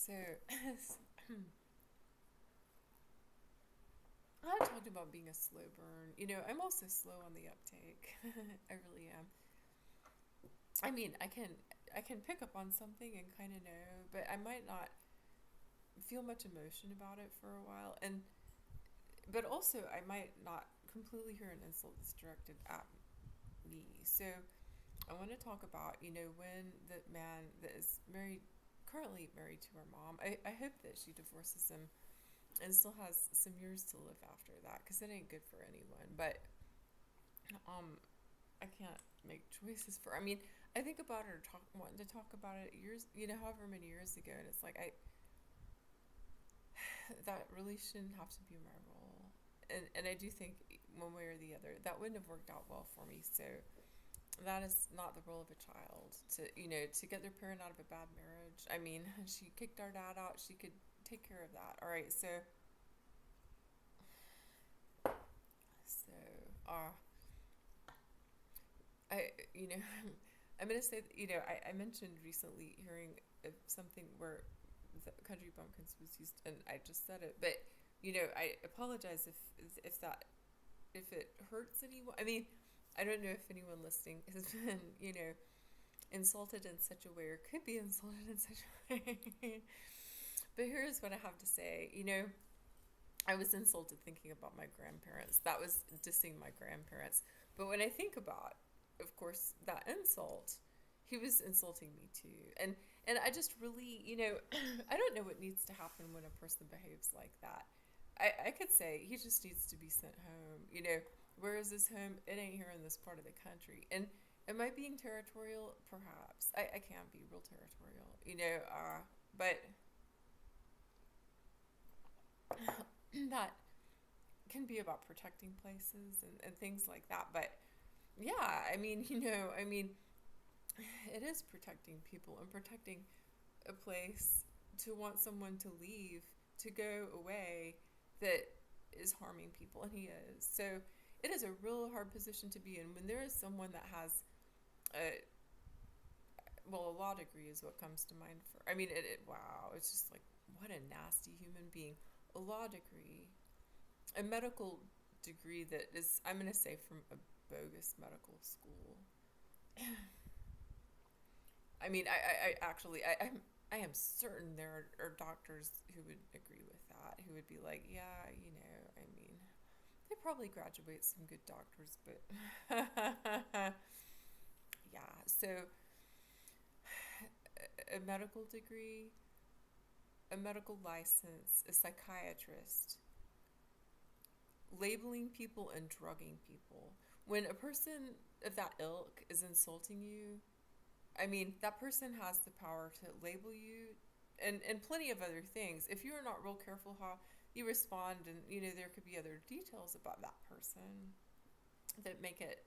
So I talked about being a slow burn. I'm also slow on the uptake. I really am. I mean, I can pick up on something and kind of know, but I might not feel much emotion about it for a while. And but also I might not completely hear an insult that's directed at me. So I want to talk about, when the man that is currently married to her mom, I hope that she divorces him and still has some years to live after that because it ain't good for anyone. But um, I can't make choices for. I mean, I think about it or wanting to talk about it years, however many years ago, and it's like that really shouldn't have to be my role. And I do think one way or the other that wouldn't have worked out well for me. So that is not the role of a child to get their parent out of a bad marriage. I mean, she kicked our dad out. She could take care of that. All right, so uh I I'm gonna say that, I mentioned recently hearing of something where the country bumpkins was used, and I just said it, but I apologize if that if it hurts anyone. I mean, I don't know if anyone listening has been insulted in such a way or could be insulted in such a way. But here's what I have to say. I was insulted thinking about my grandparents. That was dissing my grandparents. But when I think about, of course, that insult, he was insulting me too. And I just really, I don't know what needs to happen when a person behaves like that. I could say he just needs to be sent home. Where is his home? It ain't here in this part of the country. And am I being territorial? Perhaps. I can be real territorial, but that can be about protecting places and things like that. But yeah, it is protecting people and protecting a place to want someone to leave, to go away that is harming people, and he is. So it is a real hard position to be in when there is someone that has a a law degree is what comes to mind for. I mean, wow, it's just like what a nasty human being. A law degree, a medical degree that is, I'm going to say, from a bogus medical school. I mean, I actually, I am certain there are doctors who would agree with that, who would be like, yeah, I mean, they probably graduate some good doctors, but yeah. So a medical degree, a medical license, a psychiatrist, labeling people and drugging people. When a person of that ilk is insulting you, I mean, that person has the power to label you and plenty of other things. If you are not real careful how you respond, and there could be other details about that person that make it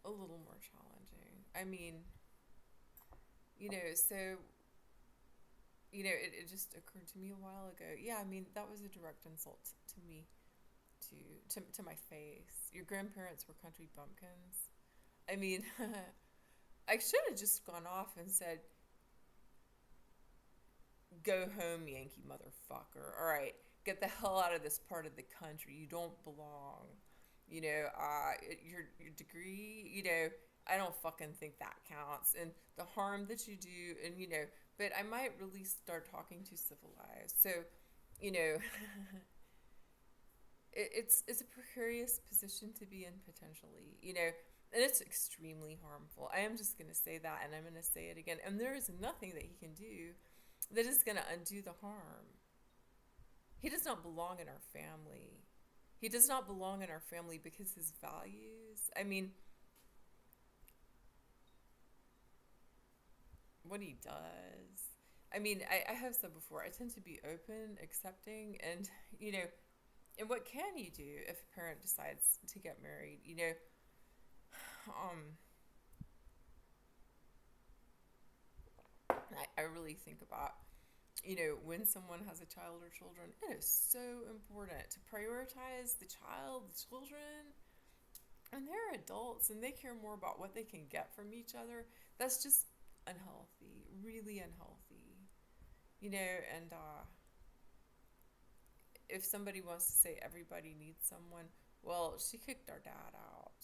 a little more challenging. I mean, so it just occurred to me a while ago. Yeah, I mean, that was a direct insult to me, to my face. Your grandparents were country bumpkins. I mean, I should have just gone off and said, "Go home, Yankee motherfucker. All right, get the hell out of this part of the country. You don't belong. Your degree. I don't fucking think that counts. And the harm that you do, and but I might really start talking to civilized. So, you know, it's a precarious position to be in potentially. And it's extremely harmful. I am just going to say that, and I'm going to say it again. And there is nothing that he can do that is going to undo the harm. He does not belong in our family. He does not belong in our family because his values, I mean, what he does. I mean, I have said before, I tend to be open, accepting, and, and what can you do if a parent decides to get married? Um, I really think about, when someone has a child or children, it is so important to prioritize the child, the children, and they're adults and they care more about what they can get from each other. That's just unhealthy, really unhealthy. And if somebody wants to say everybody needs someone, well, she kicked our dad out.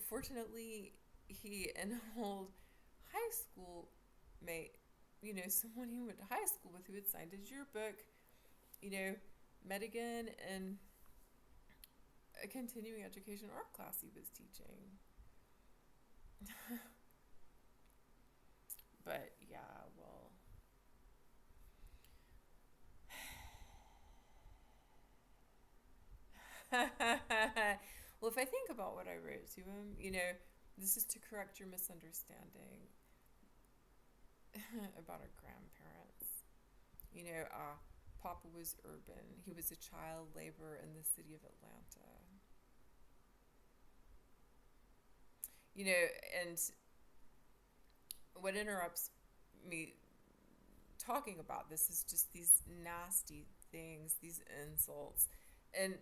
Fortunately, he an old high school mate, someone he went to high school with who had signed his yearbook, you know, met again in a continuing education art class he was teaching. But yeah, well, well, if I think about what I wrote to him, this is to correct your misunderstanding about our grandparents. Papa was urban. He was a child laborer in the city of Atlanta. And what interrupts me talking about this is just these nasty things, these insults. And,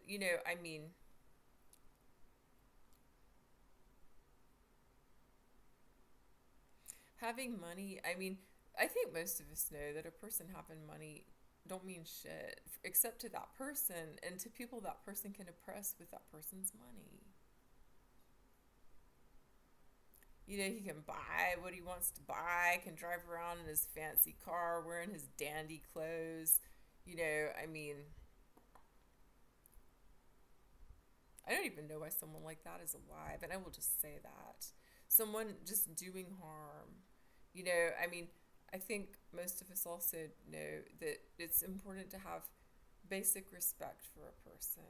I mean, having money, I mean, I think most of us know that a person having money don't mean shit except to that person and to people that person can oppress with that person's money. He can buy what he wants to buy, can drive around in his fancy car, wearing his dandy clothes. I mean, I don't even know why someone like that is alive, and I will just say that. Someone just doing harm. I mean, I think most of us also know that it's important to have basic respect for a person.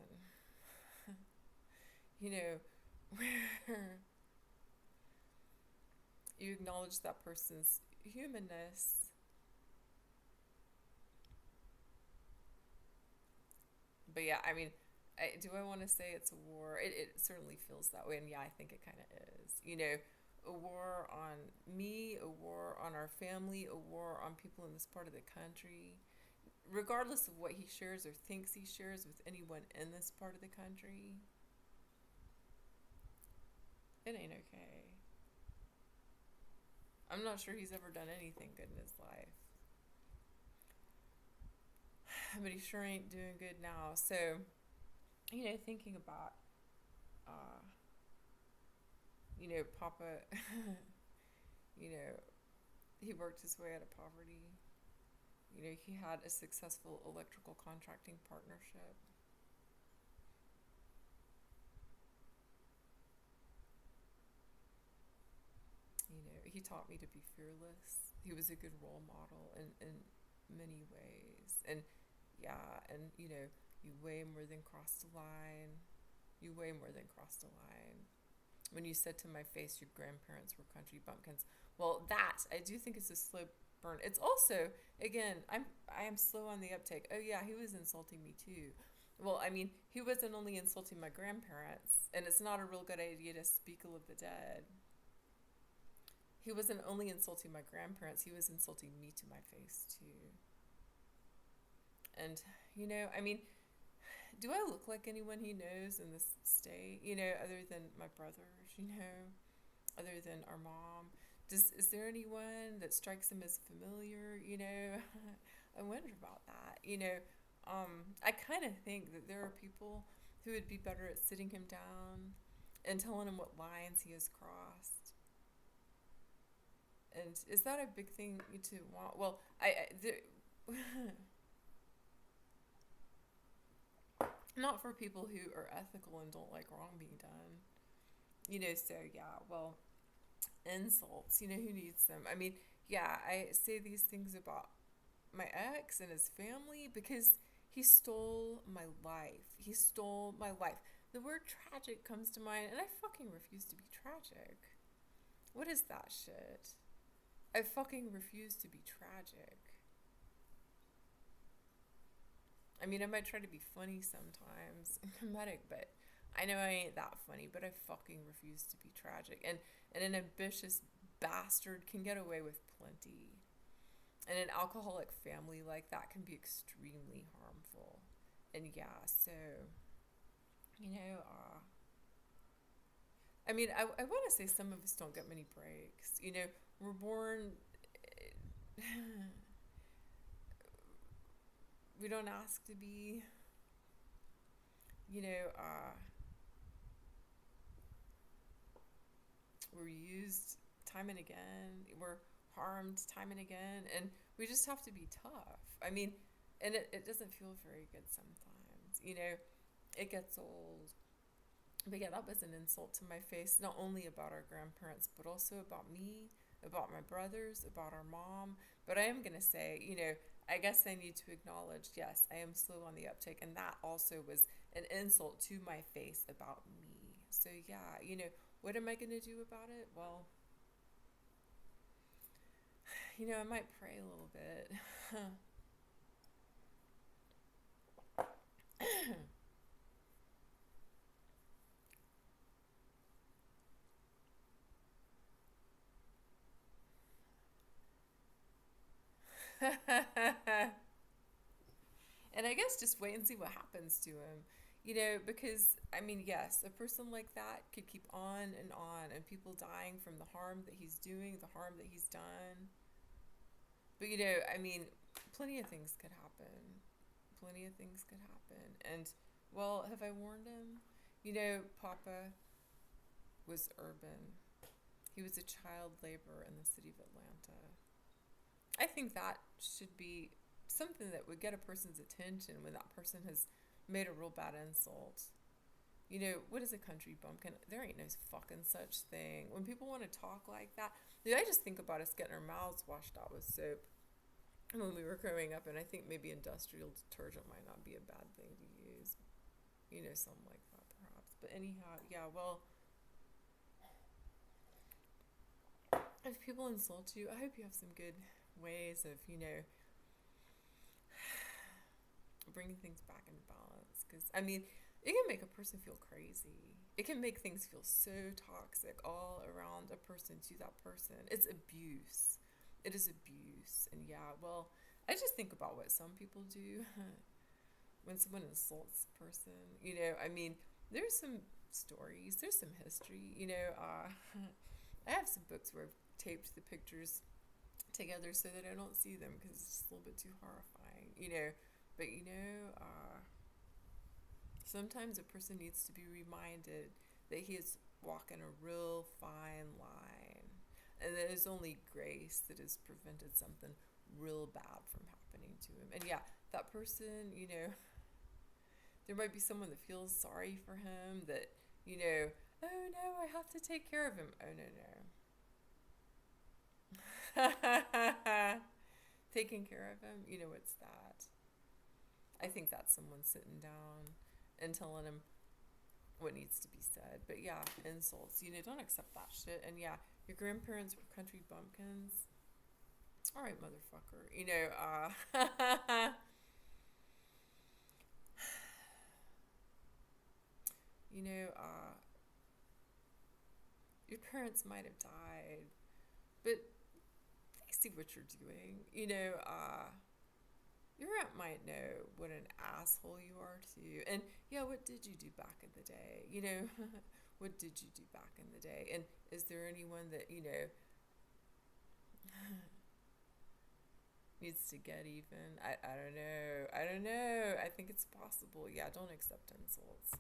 Where you acknowledge that person's humanness. But yeah, I mean, do I want to say it's a war? It certainly feels that way, and yeah, I think it kind of is. A war on me, a war on our family, a war on people in this part of the country, regardless of what he shares or thinks he shares with anyone in this part of the country. It ain't okay. I'm not sure he's ever done anything good in his life. But he sure ain't doing good now. So, thinking about, uh, Papa, you know, he worked his way out of poverty. He had a successful electrical contracting partnership. He taught me to be fearless. He was a good role model in many ways. And yeah, and you way more than crossed the line. You way more than crossed the line. When you said to my face your grandparents were country bumpkins. Well, that I do think is a slow burn. It's also, again, I am slow on the uptake. Oh yeah, he was insulting me too. Well, I mean, he wasn't only insulting my grandparents, and it's not a real good idea to speak ill of the dead. He wasn't only insulting my grandparents, he was insulting me to my face too. And, I mean, do I look like anyone he knows in this state? Other than my brothers, other than our mom? Is there anyone that strikes him as familiar? I wonder about that. I kind of think that there are people who would be better at sitting him down and telling him what lines he has crossed. And is that a big thing to want? Well, not for people who are ethical and don't like wrong being done. So yeah, well, insults, who needs them? I mean, yeah, I say these things about my ex and his family because he stole my life. He stole my life. The word tragic comes to mind, and I fucking refuse to be tragic. What is that shit? I fucking refuse to be tragic. I mean, I might try to be funny sometimes and comedic, but I know I ain't that funny, but I fucking refuse to be tragic. And an ambitious bastard can get away with plenty. And an alcoholic family like that can be extremely harmful. And yeah, so, you know, uh, I mean, I want to say some of us don't get many breaks. We're born. We don't ask to be, you know, we're used time and again. We're harmed time and again. And we just have to be tough. I mean, and it doesn't feel very good sometimes. You know, it gets old. But yeah, that was an insult to my face, not only about our grandparents, but also about me, about my brothers, about our mom. But I am going to say, you know, I guess I need to acknowledge, yes, I am slow on the uptake. And that also was an insult to my face about me. So yeah, you know, what am I going to do about it? Well, you know, I might pray a little bit. And I guess just wait and see what happens to him. You know, because, I mean, yes, a person like that could keep on, and people dying from the harm that he's doing, the harm that he's done. But, you know, I mean, plenty of things could happen. Plenty of things could happen. And, well, have I warned him? You know, Papa was urban. He was a child laborer in the city of Atlanta. I think that should be something that would get a person's attention when that person has made a real bad insult. You know, what is a country bumpkin? There ain't no fucking such thing. When people want to talk like that, I just think about us getting our mouths washed out with soap when we were growing up, and I think maybe industrial detergent might not be a bad thing to use. You know, something like that perhaps. But anyhow, yeah, well, if people insult you, I hope you have some good ways of, you know, bringing things back into balance. Because, I mean, it can make a person feel crazy. It can make things feel so toxic all around a person to that person. It's abuse. It is abuse. And yeah, well, I just think about what some people do when someone insults a person. You know, I mean, there's some stories, there's some history. You know, I have some books where I've taped the pictures together so that I don't see them because it's just a little bit too horrifying. You know, but you know, sometimes a person needs to be reminded that he is walking a real fine line. And that it's only grace that has prevented something real bad from happening to him. And yeah, that person, you know, there might be someone that feels sorry for him, that, you know, oh no, I have to take care of him. Oh no. Taking care of him, you know, what's that? I think that's someone sitting down and telling him what needs to be said. But yeah, insults, you know, don't accept that shit. And yeah, your grandparents were country bumpkins. All right, motherfucker. You know, you know, your parents might have died, but they see what you're doing. You know, your aunt might know what an asshole you are too. And yeah, what did you do back in the day? You know, what did you do back in the day? And is there anyone that, you know, needs to get even? I don't know. I don't know. I think it's possible. Yeah, don't accept insults.